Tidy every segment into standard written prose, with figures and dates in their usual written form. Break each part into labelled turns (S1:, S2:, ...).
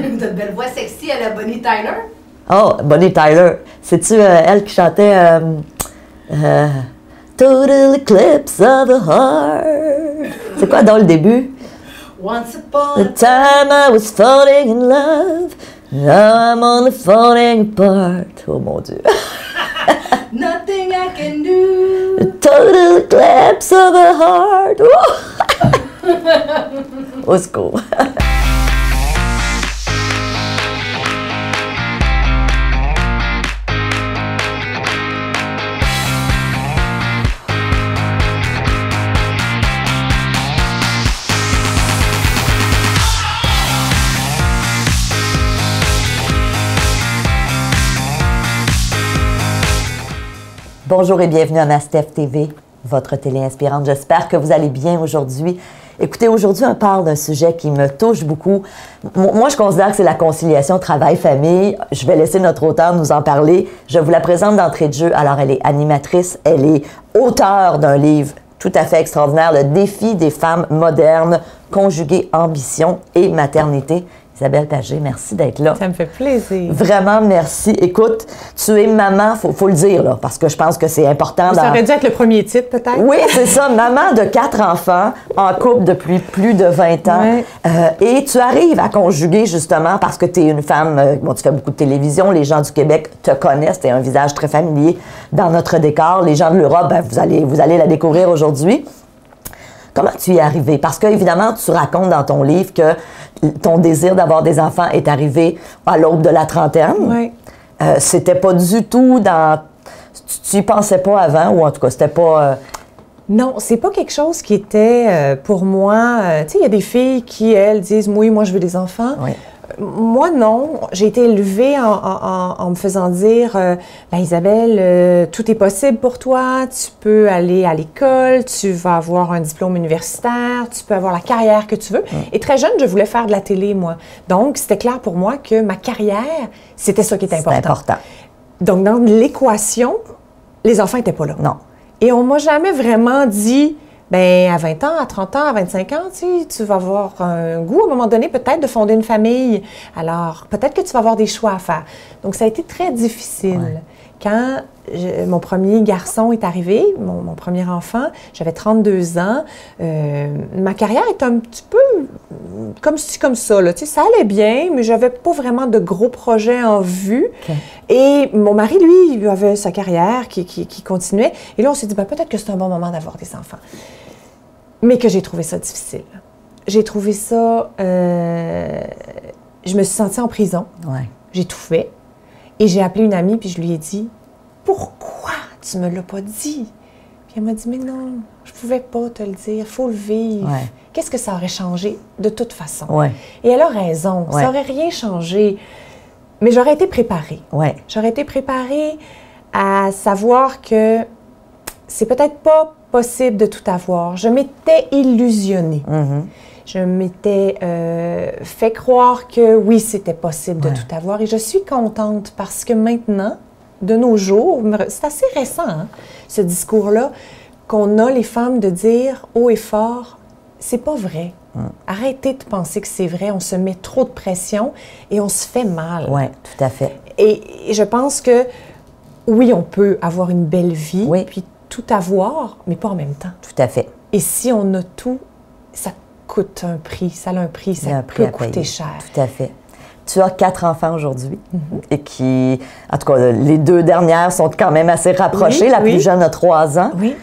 S1: T'as une belle voix sexy à la Bonnie Tyler.
S2: Oh, Bonnie Tyler. C'est-tu elle qui chantait Total Eclipse of the Heart? C'est quoi dans le début?
S1: Once upon
S2: The time I was falling in love, now I'm only falling apart. Oh mon Dieu.
S1: Nothing I can do.
S2: The total eclipse of the heart. Au secours. Bonjour et bienvenue à Mastef TV, votre télé inspirante. J'espère que vous allez bien aujourd'hui. Écoutez, aujourd'hui, on parle d'un sujet qui me touche beaucoup. Moi, je considère que c'est la conciliation travail-famille. Je vais laisser notre auteure nous en parler. Je vous la présente d'entrée de jeu. Alors, elle est animatrice, elle est auteure d'un livre tout à fait extraordinaire, Le défi des femmes modernes, conjuguer ambition et maternité. Isabelle Pagé, merci d'être là.
S3: Ça me fait plaisir.
S2: Vraiment, merci. Écoute, tu es maman, faut le dire, là, parce que je pense que c'est important.
S3: Ça aurait dû être le premier titre, peut-être?
S2: Oui, c'est ça. Maman de 4 enfants, en couple depuis plus de 20 ans.
S3: Ouais.
S2: Et tu arrives à conjuguer, justement, parce que tu es une femme, bon, tu fais beaucoup de télévision, les gens du Québec te connaissent, tu es un visage très familier dans notre décor. Les gens de l'Europe, ben, vous allez la découvrir aujourd'hui. Comment tu y es arrivée? Parce que, évidemment, tu racontes dans ton livre que ton désir d'avoir des enfants est arrivé à l'aube de la trentaine.
S3: Oui.
S2: C'était pas du tout dans... Tu y pensais pas avant, ou en tout cas, c'était pas...
S3: Non, c'est pas quelque chose qui était pour moi... tu sais, il y a des filles qui, elles, disent « Oui, moi, je veux des enfants.
S2: Oui. »
S3: Moi, non. J'ai été élevée en me faisant dire ben, Isabelle, tout est possible pour toi. Tu peux aller à l'école, tu vas avoir un diplôme universitaire, tu peux avoir la carrière que tu veux. Et très jeune, je voulais faire de la télé, moi. Donc, c'était clair pour moi que ma carrière, c'était ça qui était important.
S2: C'est important.
S3: Donc, dans l'équation, les enfants n'étaient pas là.
S2: Non.
S3: Et on m'a jamais vraiment dit, ben à 20 ans, à 30 ans, à 25 ans, tu vas avoir un goût à un moment donné peut-être de fonder une famille. Alors, peut-être que tu vas avoir des choix à faire. Donc, ça a été très difficile.
S2: Ouais.
S3: Quand mon premier garçon est arrivé, mon premier enfant, j'avais 32 ans. Ma carrière est un petit peu comme ci, comme ça. Là. Tu sais, ça allait bien, mais j'avais pas vraiment de gros projets en vue.
S2: Okay.
S3: Et mon mari, lui, il avait sa carrière qui continuait. Et là, on s'est dit, ben, peut-être que c'est un bon moment d'avoir des enfants. Mais que j'ai trouvé ça difficile. J'ai trouvé ça... je me suis sentie en prison.
S2: Ouais.
S3: J'ai tout fait. Et j'ai appelé une amie, puis je lui ai dit, « Pourquoi tu me l'as pas dit? » Puis elle m'a dit, « Mais non, je pouvais pas te le dire, il faut le vivre.
S2: Ouais.
S3: Qu'est-ce que ça aurait changé de toute façon?
S2: Ouais. »
S3: Et elle a raison,
S2: Ouais.
S3: ça aurait rien changé. Mais j'aurais été préparée.
S2: Ouais.
S3: J'aurais été préparée à savoir que c'est peut-être pas possible de tout avoir. Je m'étais illusionnée.
S2: Mm-hmm.
S3: Je m'étais fait croire que oui, c'était possible de
S2: Ouais.
S3: tout avoir. Et je suis contente parce que maintenant, de nos jours, c'est assez récent, hein, ce discours-là, qu'on a les femmes de dire haut et fort, c'est pas vrai. Arrêtez de penser que c'est vrai. On se met trop de pression et on se fait mal.
S2: Oui, tout à fait.
S3: Et je pense que oui, on peut avoir une belle vie,
S2: Oui.
S3: puis tout avoir, mais pas en même temps.
S2: Tout à fait.
S3: Et si on a tout, ça coûte un prix, ça a un prix,
S2: Il y a
S3: ça
S2: un prix
S3: peut
S2: à payer.
S3: coûter cher.
S2: Tout à fait. Tu as 4 enfants aujourd'hui et qui, en tout cas, les 2 dernières sont quand même assez rapprochées.
S3: Oui,
S2: La
S3: oui.
S2: plus jeune a 3 ans.
S3: Oui.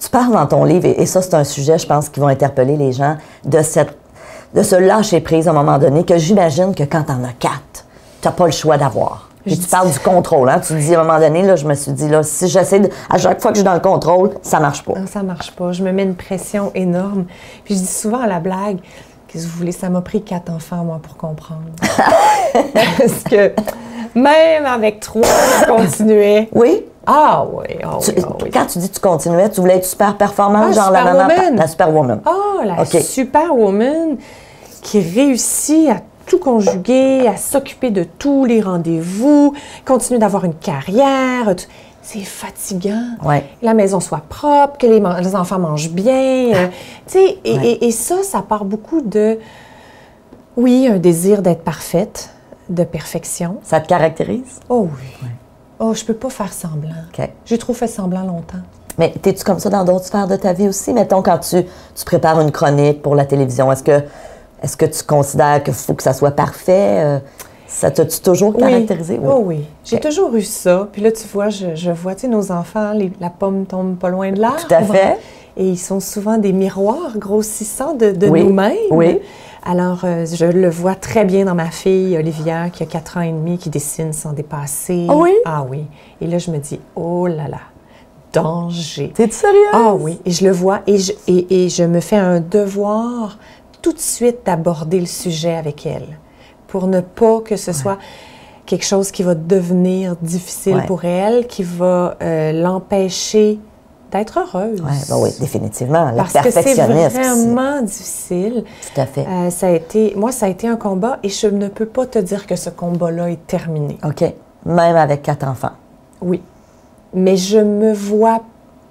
S2: Tu parles dans ton livre, et ça, c'est un sujet, je pense, qui va interpeller les gens, de ce lâcher-prise à un moment donné, que j'imagine que quand t'en as 4, t'as pas le choix d'avoir. Puis tu parles du contrôle, hein? Tu dis à un moment donné, là, je me suis dit, là, si j'essaie à chaque fois que je suis dans le contrôle, ça marche pas.
S3: Non, ça marche pas. Je me mets une pression énorme. Puis je dis souvent à la blague, qu'est-ce que vous voulez, ça m'a pris 4 enfants, moi, pour comprendre. Parce que même avec 3, je continuais.
S2: Oui?
S3: Ah oui, ah oui, ah oui.
S2: Quand tu dis tu continuais, tu voulais être super performante,
S3: Ah,
S2: genre la maman,
S3: Superwoman.
S2: la superwoman.
S3: Ah, la
S2: OK.
S3: superwoman qui réussit à tout conjuguer, à s'occuper de tous les rendez-vous, continuer d'avoir une carrière. C'est fatigant.
S2: Ouais.
S3: Que la maison soit propre, que les enfants mangent bien. Tu sais,
S2: Ouais.
S3: et ça part beaucoup de Oui, un désir d'être parfaite, de perfection.
S2: Ça te caractérise?
S3: Oh oui. Oh, je peux pas faire semblant.
S2: OK.
S3: J'ai trop fait semblant longtemps.
S2: Mais es-tu comme ça dans d'autres sphères de ta vie aussi? Mettons, quand tu prépares une chronique pour la télévision, est-ce que tu considères qu'il faut que ça soit parfait? Ça t'a-tu toujours caractérisé?
S3: Oui. Oh oui. J'ai toujours eu ça. Puis là, tu vois, je vois, tu sais, nos enfants, la pomme tombe pas loin de l'arbre.
S2: Tout à fait.
S3: Et ils sont souvent des miroirs grossissants de
S2: Oui.
S3: nous-mêmes.
S2: Oui.
S3: Alors, je le vois très bien dans ma fille, Olivia, qui a 4 ans et demi, qui dessine sans dépasser.
S2: Ah oui?
S3: Ah oui. Et là, je me dis, oh là là, danger.
S2: T'es-tu sérieuse?
S3: Ah oui. Et je le vois et je me fais un devoir tout de suite d'aborder le sujet avec elle pour ne pas que ce soit quelque chose qui va devenir difficile pour elle, qui va l'empêcher d'être heureuse.
S2: Oui, définitivement. Le
S3: Parce que c'est
S2: perfectionnisme.
S3: vraiment difficile.
S2: Tout à fait.
S3: Ça a été un combat et je ne peux pas te dire que ce combat-là est terminé.
S2: OK. Même avec 4 enfants.
S3: Oui. Mais je me vois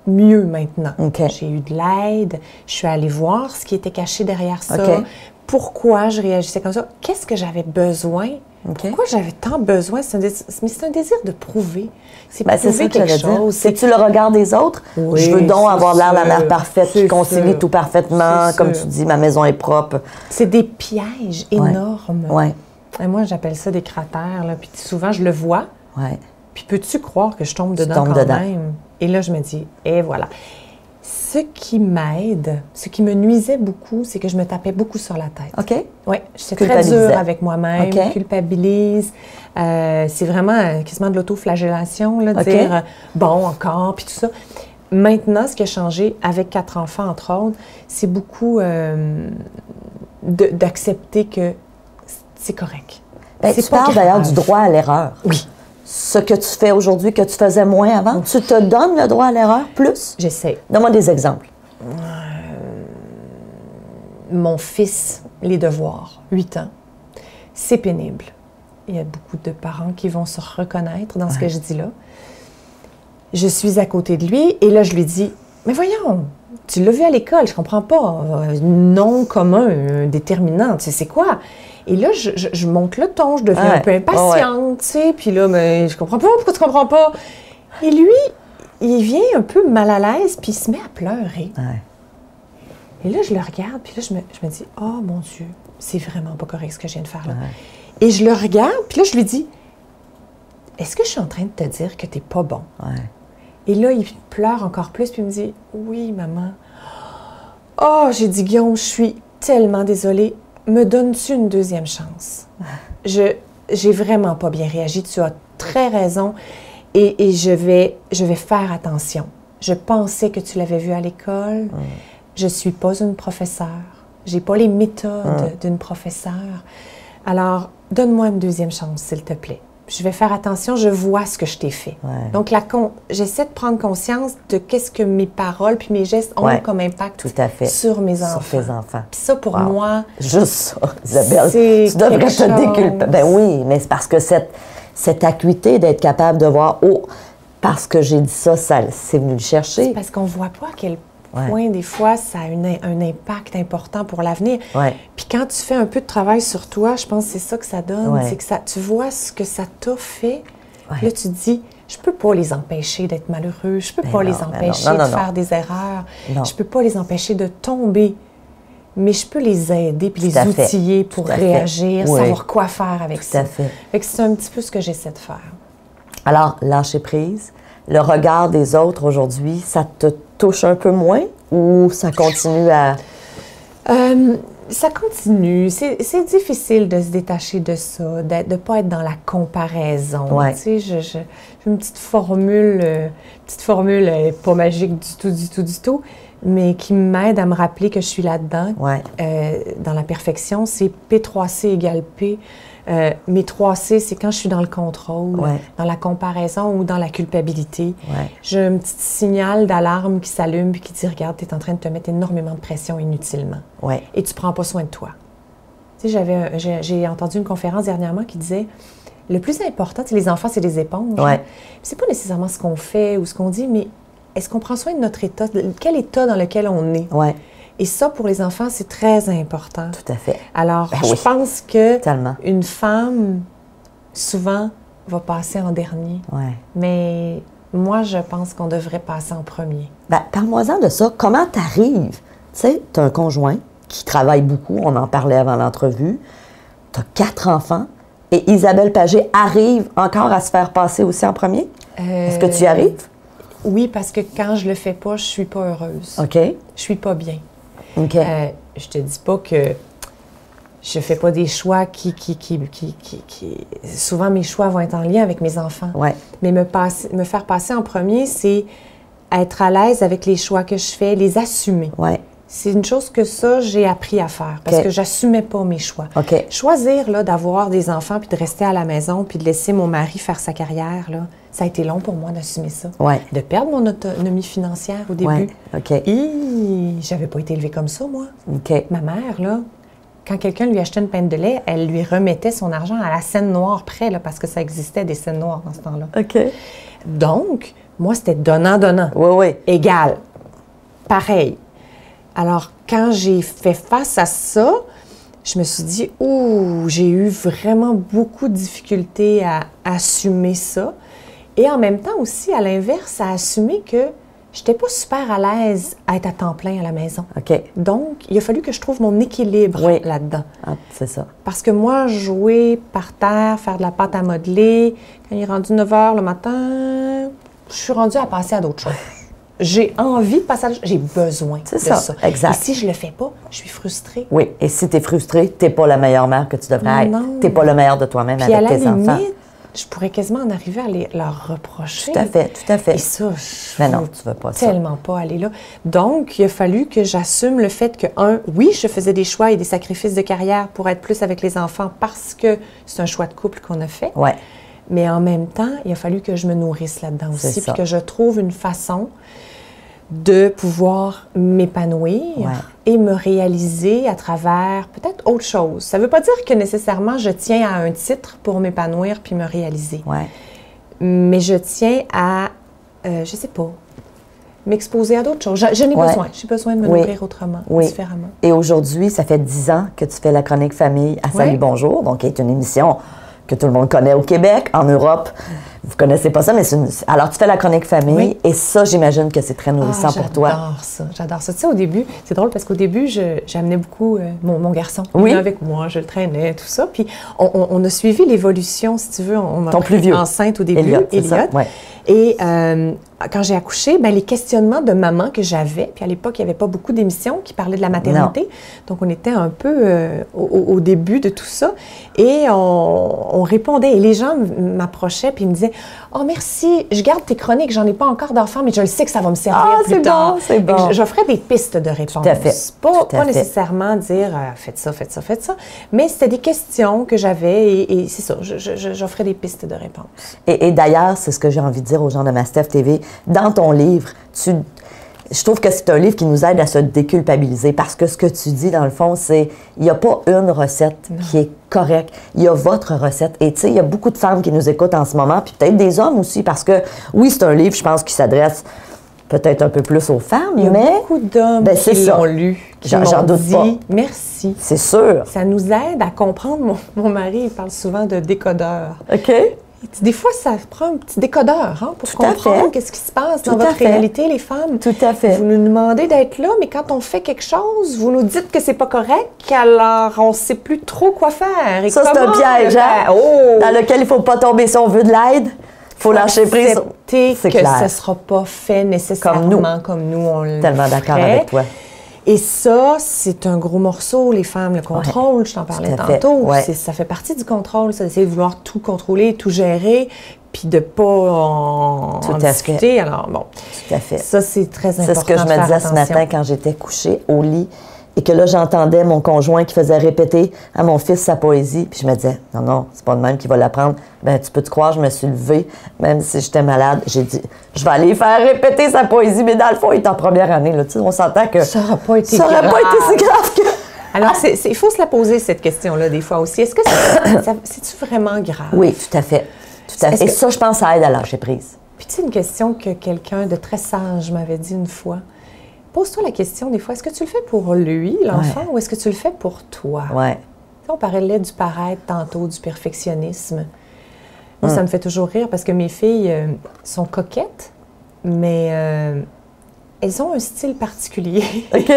S3: mieux maintenant.
S2: OK.
S3: J'ai eu de l'aide. Je suis allée voir ce qui était caché derrière ça.
S2: OK.
S3: Pourquoi je réagissais comme ça? Qu'est-ce que j'avais besoin?
S2: OK.
S3: Pourquoi j'avais tant besoin? Mais c'est un désir de prouver. C'est
S2: C'est
S3: prouver
S2: ça que
S3: quelque
S2: j'allais dire.
S3: chose.
S2: C'est-tu le regard des autres?
S3: Oui,
S2: je veux donc
S3: c'est
S2: avoir l'air de la mère
S3: sûr.
S2: parfaite qui
S3: C'est
S2: concilie
S3: sûr.
S2: tout parfaitement.
S3: C'est
S2: Comme
S3: sûr.
S2: tu dis, ma maison est propre.
S3: C'est des pièges énormes.
S2: Oui.
S3: Et moi, j'appelle ça des cratères. Là. Puis souvent, je le vois.
S2: Oui.
S3: Puis peux-tu croire que je tombe
S2: Tu
S3: dedans
S2: tombes
S3: quand
S2: dedans.
S3: même? Et là, je me dis, et voilà. Ce qui m'aide, ce qui me nuisait beaucoup, c'est que je me tapais beaucoup sur la tête.
S2: OK.
S3: Oui, j'étais très
S2: Culpabilisais.
S3: dure avec moi-même,
S2: OK.
S3: culpabilise. C'est vraiment quasiment de l'autoflagellation, là, de
S2: OK.
S3: dire bon, encore, puis tout ça. Maintenant, ce qui a changé avec 4 enfants, entre autres, c'est beaucoup d'accepter que c'est correct.
S2: Ben,
S3: C'est
S2: tu
S3: pas
S2: parles d'ailleurs
S3: grave.
S2: du droit à l'erreur.
S3: Oui.
S2: Ce que tu fais aujourd'hui, que tu faisais moins avant, tu te donnes le droit à l'erreur plus?
S3: J'essaie.
S2: Donne-moi des exemples.
S3: Mon fils, les devoirs, 8 ans, c'est pénible. Il y a beaucoup de parents qui vont se reconnaître dans ce que je dis là. Je suis à côté de lui et là, je lui dis, mais voyons, tu l'as vu à l'école, je comprends pas. Non commun, déterminant, tu sais, c'est quoi? Et là, je monte le ton, je deviens un peu impatiente, tu sais, puis là, mais je comprends pas, pourquoi tu comprends pas? Et lui, il vient un peu mal à l'aise, puis il se met à pleurer.
S2: Ouais.
S3: Et là, je le regarde, puis là, je me dis, oh mon Dieu, c'est vraiment pas correct ce que je viens de faire là. Et je le regarde, puis là, je lui dis, est-ce que je suis en train de te dire que t'es pas bon?
S2: Ouais.
S3: Et là, il pleure encore plus, puis il me dit, oui, maman. Oh, j'ai dit, Guillaume, je suis tellement désolée. Me donnes-tu une deuxième chance? J'ai vraiment pas bien réagi, tu as très raison. Et je vais faire attention. Je pensais que tu l'avais vu à l'école. Je suis pas une professeure. J'ai pas les méthodes d'une professeure. Alors, donne-moi une deuxième chance, s'il te plaît. Je vais faire attention, je vois ce que je t'ai fait.
S2: Ouais.
S3: Donc, j'essaie de prendre conscience de qu'est-ce que mes paroles puis mes gestes ont comme impact
S2: Tout à fait.
S3: sur mes enfants.
S2: Sur tes enfants.
S3: Puis ça, pour moi,
S2: Juste ça, Isabelle.
S3: c'est
S2: Tu devrais
S3: quelque
S2: te
S3: chose.
S2: déculper. Ben oui, mais c'est parce que cette acuité d'être capable de voir, oh, parce que j'ai dit ça, c'est venu le chercher.
S3: parce qu'on voit pas à quel point, des fois, ça a un impact important pour l'avenir.
S2: Ouais.
S3: Puis quand tu fais un peu de travail sur toi, je pense que c'est ça que ça donne.
S2: Ouais.
S3: C'est que tu vois ce que ça t'a fait.
S2: Ouais.
S3: Là, tu te dis, je peux pas les empêcher d'être malheureux. Je peux
S2: Ben
S3: pas
S2: non,
S3: les
S2: ben
S3: empêcher
S2: non, non,
S3: de
S2: non.
S3: faire des erreurs.
S2: Non.
S3: Je peux pas les empêcher de tomber. Mais je peux les aider puis
S2: Tout à
S3: les
S2: fait.
S3: outiller pour
S2: Tout à fait.
S3: réagir,
S2: Oui.
S3: savoir quoi faire avec
S2: Tout
S3: ça.
S2: à fait.
S3: Fait que c'est un petit peu ce que j'essaie de faire.
S2: Alors, lâcher prise, le regard des autres aujourd'hui, ça te touche un peu moins ou ça continue à...
S3: Ça continue. C'est difficile de se détacher de ça, de ne pas être dans la comparaison.
S2: Ouais.
S3: Tu sais, j'ai une petite formule pas magique du tout, mais qui m'aide à me rappeler que je suis là-dedans.
S2: Ouais.
S3: Dans la perfection, c'est P3C égale P. Mes 3C, c'est quand je suis dans le contrôle,
S2: Ouais.
S3: dans la comparaison ou dans la culpabilité.
S2: Ouais.
S3: J'ai un petit signal d'alarme qui s'allume et qui dit « Regarde, tu es en train de te mettre énormément de pression inutilement.
S2: Ouais.
S3: Et tu prends pas soin de toi. » Tu sais, j'ai entendu une conférence dernièrement qui disait « Le plus important, tu sais, les enfants, c'est des éponges.
S2: Ouais.
S3: Hein. C'est pas nécessairement ce qu'on fait ou ce qu'on dit, mais est-ce qu'on prend soin de notre état, quel état dans lequel on est?
S2: Ouais.
S3: Et ça, pour les enfants, c'est très important.
S2: Tout à fait.
S3: Alors,
S2: Ben
S3: je
S2: oui.
S3: pense que
S2: Tellement.
S3: une femme, souvent, va passer en dernier.
S2: Ouais.
S3: Mais moi, je pense qu'on devrait passer en premier.
S2: Ben, parle-moi-en de ça. Comment t'arrives? Tu sais, tu as un conjoint qui travaille beaucoup, on en parlait avant l'entrevue. Tu as 4 enfants et Isabelle Pagé arrive encore à se faire passer aussi en premier? Est-ce que tu y arrives?
S3: Oui, parce que quand je le fais pas, je suis pas heureuse.
S2: OK.
S3: Je suis pas bien.
S2: OK.
S3: Je te dis pas que je fais pas des choix qui... Souvent, mes choix vont être en lien avec mes enfants.
S2: Ouais.
S3: Mais me faire passer en premier, c'est être à l'aise avec les choix que je fais, les assumer.
S2: Ouais.
S3: C'est une chose que ça, j'ai appris à faire parce
S2: OK.
S3: que j'assumais pas mes choix.
S2: OK.
S3: Choisir là, d'avoir des enfants puis de rester à la maison puis de laisser mon mari faire sa carrière, là, ça a été long pour moi d'assumer ça.
S2: Ouais.
S3: De perdre mon autonomie financière au début.
S2: Ouais. OK.
S3: J'avais pas été élevée comme ça, moi.
S2: OK.
S3: Ma mère, là, quand quelqu'un lui achetait une pinte de lait, elle lui remettait son argent à la scène noire près, là, parce que ça existait des scènes noires dans ce temps-là.
S2: OK.
S3: Donc, moi, c'était donnant-donnant.
S2: Oui, oui.
S3: Égal. Pareil. Alors, quand j'ai fait face à ça, je me suis dit, ouh, j'ai eu vraiment beaucoup de difficultés à assumer ça. Et en même temps aussi, à l'inverse, à assumer que je n'étais pas super à l'aise à être à temps plein à la maison.
S2: OK.
S3: Donc, il a fallu que je trouve mon équilibre
S2: Oui.
S3: là-dedans.
S2: Ah, c'est ça.
S3: Parce que moi, jouer par terre, faire de la pâte à modeler, quand il est rendu 9 h le matin, je suis rendue à passer à d'autres choses. J'ai envie de passer à d'autres choses. J'ai besoin de ça.
S2: Exact.
S3: Et si je le fais pas, je suis frustrée.
S2: Oui. Et si tu es frustrée, tu n'es pas la meilleure mère que tu devrais être.
S3: Non.
S2: Tu n'es pas le meilleur de toi-même
S3: Puis à
S2: avec
S3: la
S2: tes enfants.
S3: limite, je pourrais quasiment en arriver à leur reprocher.
S2: Tout à fait, tout à fait.
S3: Et ça, je
S2: Mais non,
S3: veux
S2: tu veux pas ça.
S3: tellement pas aller là. Donc, il a fallu que j'assume le fait que, oui, je faisais des choix et des sacrifices de carrière pour être plus avec les enfants parce que c'est un choix de couple qu'on a fait.
S2: Ouais.
S3: Mais en même temps, il a fallu que je me nourrisse là-dedans
S2: C'est
S3: aussi,
S2: ça.
S3: puis que je trouve une façon de pouvoir m'épanouir et me réaliser à travers peut-être autre chose. Ça ne veut pas dire que nécessairement je tiens à un titre pour m'épanouir puis me réaliser.
S2: Ouais.
S3: Mais je tiens à, je sais pas, m'exposer à d'autres choses. Je n'ai
S2: Ouais.
S3: besoin. J'ai besoin de me
S2: Oui.
S3: nourrir autrement,
S2: Oui.
S3: différemment.
S2: Et aujourd'hui, ça fait 10 ans que tu fais la chronique famille à Salut
S3: Oui.
S2: Bonjour, donc qui est une émission que tout le monde connaît au Québec, en Europe. Vous connaissez pas ça, mais alors tu fais la chronique famille
S3: Oui.
S2: et ça, j'imagine que c'est très nourrissant pour toi.
S3: J'adore ça, j'adore ça. Tu sais, au début, c'est drôle parce qu'au début, j'amenais beaucoup mon garçon. Il
S2: Oui.
S3: venait avec moi, je le traînais, tout ça. Puis on a suivi l'évolution, si tu veux. On m'a
S2: Ton plus vieux.
S3: enceinte au début,
S2: Elliot, c'est ça? Ouais.
S3: Et quand j'ai accouché, ben, les questionnements de maman que j'avais, puis à l'époque, il n'y avait pas beaucoup d'émissions qui parlaient de la maternité. Donc, on était un peu au début de tout ça. Et on répondait. Et les gens m'approchaient puis ils me disaient « Oh, merci, je garde tes chroniques, j'en ai pas encore d'enfants, mais je le sais que ça va me servir
S2: Ah,
S3: plus
S2: c'est
S3: tard. »
S2: bon, c'est bon.
S3: J'offrais des pistes de réponse.
S2: Tout à fait.
S3: Pas
S2: fait.
S3: nécessairement dire faites ça, faites ça, faites ça. Mais c'était des questions que j'avais et c'est ça, j'offrais des pistes de réponse.
S2: Et d'ailleurs, c'est ce que j'ai envie de dire aux gens de Mastef TV. Dans ton livre, je trouve que c'est un livre qui nous aide à se déculpabiliser parce que ce que tu dis, dans le fond, c'est il n'y a pas une recette qui est correcte. Il y a votre recette. Et tu sais, il y a beaucoup de femmes qui nous écoutent en ce moment, puis peut-être des hommes aussi, parce que oui, c'est un livre, je pense, qui s'adresse peut-être un peu plus aux femmes,
S3: Il y a
S2: mais
S3: beaucoup d'hommes
S2: ben, c'est
S3: qui
S2: ça.
S3: l'ont lu, qui
S2: J'en
S3: m'ont
S2: doute
S3: dit
S2: pas.
S3: merci.
S2: C'est sûr.
S3: Ça nous aide à comprendre. Mon mari, il parle souvent de décodeur.
S2: OK?
S3: Des fois, ça prend un petit décodeur pour
S2: Tout à
S3: comprendre
S2: fait.
S3: qu'est-ce qui se passe
S2: Tout
S3: dans
S2: à
S3: votre
S2: fait.
S3: réalité, les femmes.
S2: Tout à fait.
S3: Vous nous demandez d'être là, mais quand on fait quelque chose, vous nous dites que c'est pas correct, alors on sait plus trop quoi faire. Et
S2: Ça, c'est un
S3: comment
S2: piège,
S3: le
S2: hein?
S3: faire? Oh!
S2: Dans lequel il ne faut pas tomber si on veut de l'aide. Il faut lâcher prise.
S3: Accepter
S2: C'est
S3: que
S2: clair.
S3: ce ne sera pas fait nécessairement comme nous on le
S2: Tellement d'accord
S3: ferait.
S2: avec toi.
S3: Et ça, c'est un gros morceau, les femmes, le contrôle, je t'en parlais
S2: Tout à fait,
S3: tantôt.
S2: ouais.
S3: Ça fait partie du contrôle, ça, d'essayer de vouloir tout contrôler, tout gérer, puis de ne pas en
S2: Tout à fait.
S3: discuter. Alors, bon,
S2: Tout à fait.
S3: ça, c'est très important.
S2: C'est ce que je
S3: de
S2: me
S3: faire
S2: disais ce
S3: attention.
S2: matin quand j'étais couchée au lit et que là, j'entendais mon conjoint qui faisait répéter à mon fils sa poésie. Puis je me disais, non, non, c'est pas le même qui va l'apprendre. Ben tu peux te croire, je me suis levée, même si j'étais malade. J'ai dit, je vais aller faire répéter sa poésie. Mais dans le fond, il est en première année. Là. Tu sais, on s'entend que
S3: Ça n'aura pas été
S2: ça n'aurait
S3: grave.
S2: pas été si grave que...
S3: Alors, il faut se la poser, cette question-là, des fois aussi. Est-ce que c'est-tu vraiment grave?
S2: Oui, tout à fait. Tout à
S3: Est-ce
S2: fait. Et
S3: que-
S2: ça, je pense, ça aide à lâcher prise.
S3: Puis tu sais, une question que quelqu'un de très sage m'avait dit une fois. pose-toi la question des fois, est-ce que tu le fais pour lui, l'enfant, ou est-ce que tu le fais pour toi?
S2: Ouais.
S3: On parlait du paraître tantôt, du perfectionnisme. Moi, ça me fait toujours rire parce que mes filles sont coquettes, mais elles ont un style particulier.
S2: OK.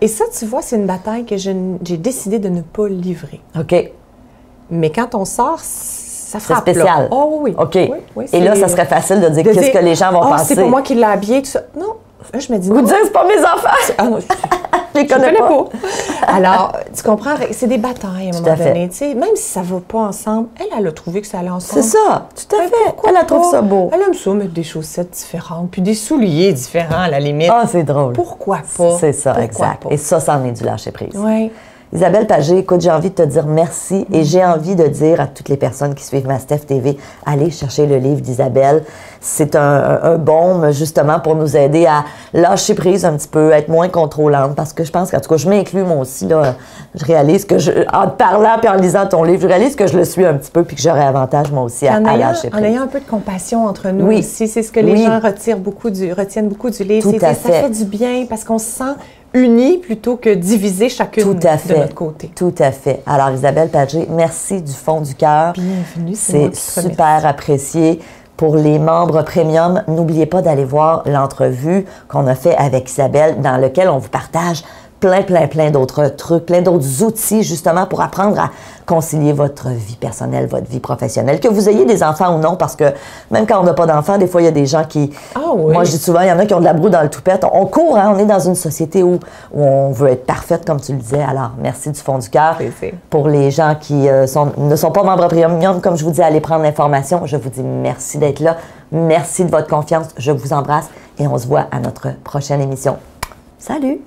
S3: Et ça, tu vois, c'est une bataille que j'ai décidé de ne pas livrer.
S2: OK.
S3: Mais quand on sort, ça frappe.
S2: C'est spécial.
S3: Là. Oh oui.
S2: OK.
S3: Oui, oui,
S2: et là, ça serait facile de dire
S3: de
S2: qu'est-ce que les gens vont penser.
S3: C'est pour moi qui l'ai habillé, tout ça. Non. Là, je me dis
S2: Vous
S3: non.
S2: dites, c'est pas mes enfants.
S3: Ah non,
S2: je les connais pas.
S3: Alors, tu comprends, c'est des batailles à un moment
S2: à fait.
S3: donné. Tu sais, même si ça ne va pas ensemble, elle a trouvé que ça allait ensemble.
S2: C'est ça, tout à
S3: Mais
S2: fait.
S3: pourquoi
S2: Elle trouve ça beau.
S3: Elle aime ça, mettre des chaussettes différentes, puis des souliers différents à la limite.
S2: Ah, c'est drôle.
S3: Pourquoi pas?
S2: C'est ça,
S3: Pourquoi
S2: exact.
S3: pas?
S2: Et ça en est du lâcher prise.
S3: Oui.
S2: Isabelle Pagé, écoute, j'ai envie de te dire merci et j'ai envie de dire à toutes les personnes qui suivent Mastef TV, allez chercher le livre d'Isabelle. C'est un baume, justement, pour nous aider à lâcher prise un petit peu, être moins contrôlante, parce que je pense qu'en tout cas, je m'inclus moi aussi, là, je réalise que, en te parlant puis en lisant ton livre, je réalise que je le suis un petit peu puis que j'aurais avantage, moi aussi, à lâcher prise.
S3: En ayant un peu de compassion entre nous
S2: Oui.
S3: aussi, c'est ce que les gens retiennent beaucoup du livre.
S2: Tout à
S3: Ça fait du bien parce qu'on se sent unis plutôt que divisés chacune de notre côté.
S2: Tout à fait. Alors, Isabelle Pagé, merci du fond du cœur.
S3: Bienvenue,
S2: c'est super apprécié. Pour les membres premium, n'oubliez pas d'aller voir l'entrevue qu'on a fait avec Isabelle, dans lequel on vous partage plein d'autres trucs, plein d'autres outils, justement, pour apprendre à concilier votre vie personnelle, votre vie professionnelle, que vous ayez des enfants ou non, parce que même quand on n'a pas d'enfants, des fois, il y a des gens qui...
S3: Ah oui.
S2: Moi, je dis souvent, il y en a qui ont de la broue dans le toupette. On court, hein, on est dans une société où on veut être parfaite, comme tu le disais. Alors, merci du fond du cœur. Pour les gens qui ne sont pas membres premium, comme je vous dis, allez prendre l'information. Je vous dis merci d'être là. Merci de votre confiance. Je vous embrasse et on se voit à notre prochaine émission. Salut!